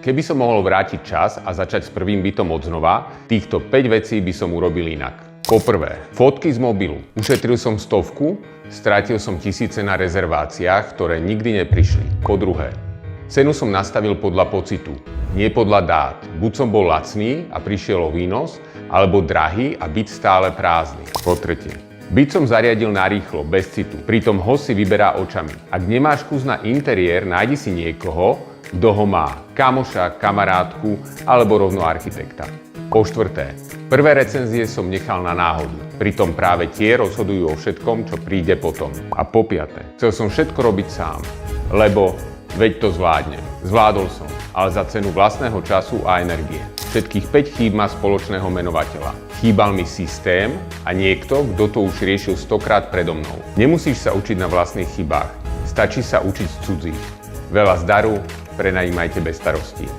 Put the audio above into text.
Keby som mohol vrátiť čas a začať s prvým bytom odznova, týchto 5 vecí by som urobil inak. Po prvé, fotky z mobilu. Ušetril som 100, strátil som tisíce na rezerváciách, ktoré nikdy neprišli. Po druhé, cenu som nastavil podľa pocitu, nie podľa dát. Buď som bol lacný a prišiel o výnos, alebo drahý a byt stále prázdny. Po tretie, byt som zariadil narýchlo, bez citu, pritom host si vyberá očami. Ak nemáš kus na interiér, nájdi si niekoho, kto ho má, kamoša, kamarátku alebo rovno architekta. Po štvrté, prvé recenzie som nechal na náhodu, pritom práve tie rozhodujú o všetkom, čo príde potom. A po piate, chcel som všetko robiť sám, lebo veď to zvládnem. Zvládol som, ale za cenu vlastného času a energie. Všetkých 5 chýb má spoločného menovateľa. Chýbal mi systém a niekto, kto to už riešil 100-krát predo mnou. Nemusíš sa učiť na vlastných chybách, stačí sa učiť z cudzích. Veľa zdaru, prenajímajte bez starostí.